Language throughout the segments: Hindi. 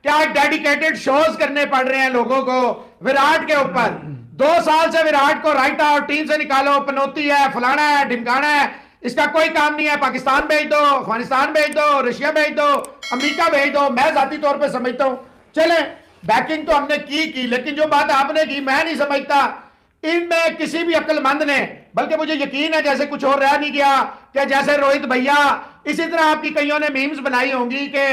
क्या डेडिकेटेड शोज करने पड़ रहे हैं लोगों को विराट के ऊपर। 2 साल से विराट को राइट आउट टीम से निकालो, पनौती है, फलाना है, ढिमकाना है, इसका कोई काम नहीं है। पाकिस्तान भेज दो, अफगानिस्तान भेज दो, रशिया भेज दो, अमेरिका भेज दो। मैं जाती तौर पे समझता हूं चले बैकिंग तो हमने की, लेकिन जो बात आपने की मैं नहीं समझता इनमें किसी भी अक्लमंद ने, बल्कि मुझे यकीन है जैसे कुछ और रह नहीं गया कि जैसे रोहित भैया, इसी तरह आपकी कईयों ने मीम्स बनाई होंगी कि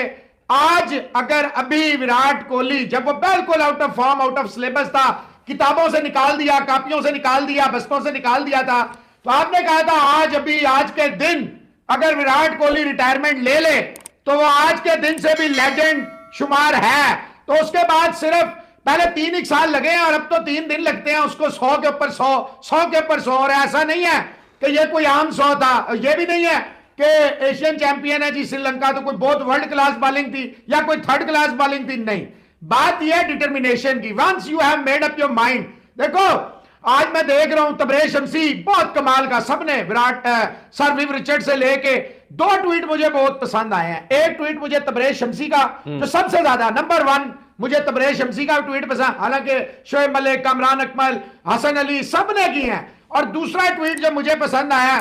आज अगर अभी विराट कोहली जब वो बिल्कुल out of form, out of syllabus था, किताबों से निकाल दिया, कापियों से निकाल दिया, बस्तों से निकाल दिया था, तो आपने कहा था आज अभी आज के दिन अगर विराट कोहली रिटायरमेंट ले ले तो वो आज के दिन से भी लेजेंड शुमार है। तो उसके बाद सिर्फ पहले 3 साल लगे हैं और अब तो 3 दिन लगते हैं उसको 100 के ऊपर 100, 100 के ऊपर 100। और ऐसा नहीं है कि ये कोई आम 100 था, ये भी नहीं है कि एशियन चैंपियन है जी श्रीलंका तो कोई बहुत वर्ल्ड क्लास बॉलिंग थी या कोई थर्ड क्लास बॉलिंग थी, नहीं। बात यह है डिटर्मिनेशन की। Once you have made up your mind. देखो आज मैं देख रहा हूं तबरेज शमसी बहुत कमाल का, सबने विराट सर विव रिचर्ड से लेके 2 ट्वीट मुझे बहुत पसंद आए हैं। एक ट्वीट मुझे तबरेज शमसी का जो सबसे ज्यादा नंबर 1 मुझे तबरेज शमसी का ट्वीट पसंद, हालांकि शोएब मलिक, कामरान अकमल, हसन अली सबने की हैं। और दूसरा ट्वीट जो मुझे पसंद आया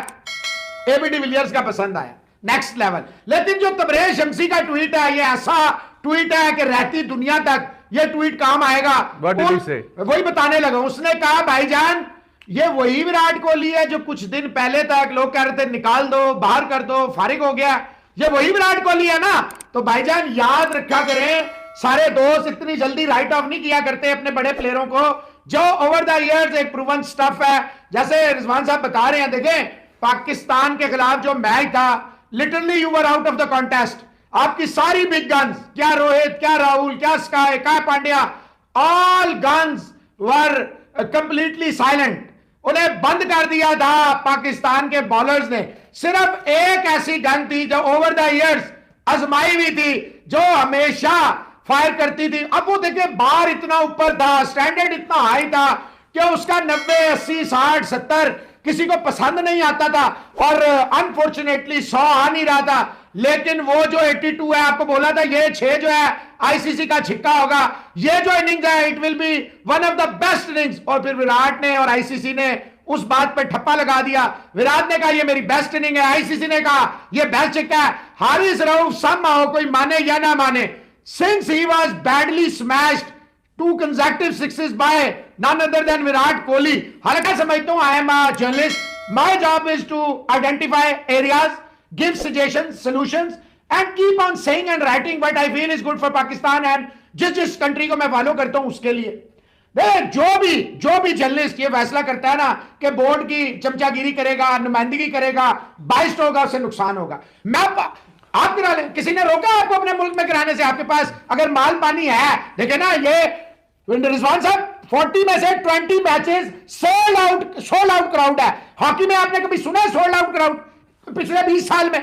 एबी डिविलियर्स का पसंद आया, नेक्स्ट लेवल। लेकिन जो तबरेज शमसी का ट्वीट है ये ऐसा ट्वीट है कि रहती दुनिया तक ये ट्वीट काम आएगा। वही बताने लगा, उसने कहा भाईजान ये वही विराट कोहली है जो कुछ दिन पहले तक लोग कह रहे थे निकाल दो, बाहर कर दो, फारिग हो गया, ये वही विराट कोहली है ना। तो भाईजान याद रखा करें, सारे दोस्त इतनी जल्दी राइट ऑफ नहीं किया करते अपने बड़े प्लेयरों को जो ओवर द इयर्स एक प्रूवन स्टफ है। जैसे रिजवान साहब बता रहे हैं, देखें पाकिस्तान के खिलाफ जो मैच था literally you were out of the contest. आपकी सारी बिग गन्स, क्या रोहित, क्या राहुल, क्या स्काई, क्या पांड्या, ऑल गन्स वर कंप्लीटली साइलेंट। उन्हें बंद कर दिया था पाकिस्तान के बॉलर्स ने। सिर्फ एक ऐसी गन थी जो ओवर द इयर्स आजमाई हुई थी, जो हमेशा फायर करती थी। अब वो देखिए बार इतना ऊपर था, स्टैंडर्ड इतना हाई था कि उसका 90, 80, 60, 70 किसी को पसंद नहीं आता था और अनफॉर्चुनेटली 100 आ नहीं रहा था। लेकिन वो जो 82 है, आपको बोला था ये 6 जो है आईसीसी का छिक्का होगा, ये जो इनिंग्स है it will be one of the best innings. और फिर विराट ने और आईसीसी ने उस बात पर ठप्पा लगा दिया। विराट ने कहा ये मेरी बेस्ट इनिंग है, आईसीसी ने कहा ये बेस्ट छिक्का है। हारिस रऊफ समहाउ, कोई माने या ना माने, since he was badly smashed 2 consecutive sixes by none other than Virat Kohli. हालांकि समझता हूं I am a journalist, my job is to identify areas, give suggestions, solutions and keep on saying and writing what I feel is good for Pakistan and जिस कंट्री को मैं फॉलो करता हूं उसके लिए। देख जो भी जर्नलिस्ट ये फैसला करता है ना कि बोर्ड की चमचागिरी करेगा, नुमाइंदगी करेगा, बाइस्ड होगा, उससे नुकसान होगा। मैं आप करा लें, किसी ने रोका आपको अपने मुल्क में कराने से? आपके पास अगर माल पानी है, देखे ना ये रिजवान साहब 40 में से 20 मैचेस सोल्ड आउट क्राउड है। हॉकी में आपने कभी सुना है सोल्ड आउट क्राउड पिछले 20 साल में?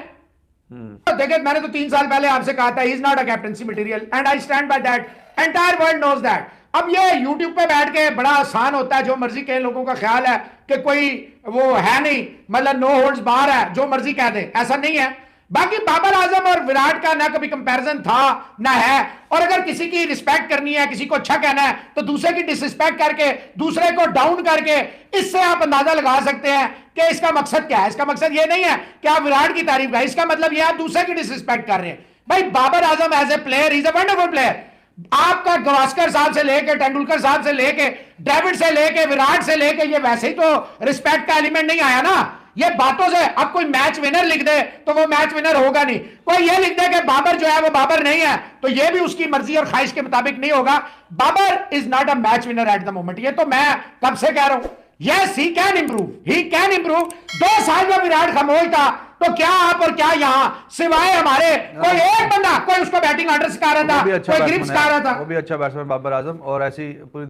देखिए मैंने तो 3 साल पहले आपसे कहा था he is not a captaincy material and I stand by that, entire world knows that. अब ये यूट्यूब पे बैठ के बड़ा आसान होता है, जो मर्जी कहे, लोगों का ख्याल है कि कोई वो है नहीं, मतलब नो होल्ड्स बाहर है, जो मर्जी कह दे, ऐसा नहीं है। बाकी बाबर आजम और विराट का ना कभी कंपैरिजन था ना है। और अगर किसी की रिस्पेक्ट करनी है, किसी को अच्छा कहना है, तो दूसरे की डिसरिस्पेक्ट करके, दूसरे को डाउन करके, इससे आप अंदाजा लगा सकते हैं कि इसका मकसद क्या है। इसका मकसद ये नहीं है कि आप विराट की तारीफ करें, इसका मतलब ये आप दूसरे की डिसरिस्पेक्ट कर रहे हैं। भाई Babar Azam as a player is a wonderful player. आपका गवास्कर साहब से लेके, तेंदुलकर साहब से लेके, डेविड से लेके, विराट से लेके, ये वैसे ही तो रिस्पेक्ट का एलिमेंट नहीं आया ना ये बातों से। अब कोई मैच विनर लिख दे तो वो मैच विनर होगा नहीं। कोई ये लिख दे कि बाबर जो है वो बाबर नहीं है, तो ये भी उसकी मर्जी और ख्वाहिश के मुताबिक नहीं होगा। Babar is not a match winner at the moment. ये तो मैं कब से कह रहा हूं। Yes he can improve. 2 साल में विराट खामोश था, तो क्या आप और क्या यहां सिवाय हमारे कोई एक बंदा कोई उसको बैटिंग ऑर्डर सिखा रहा था, कोई ग्रिप सिखा रहा था? वो भी अच्छा बैट्समैन बाबर आजम, और ऐसी पूरी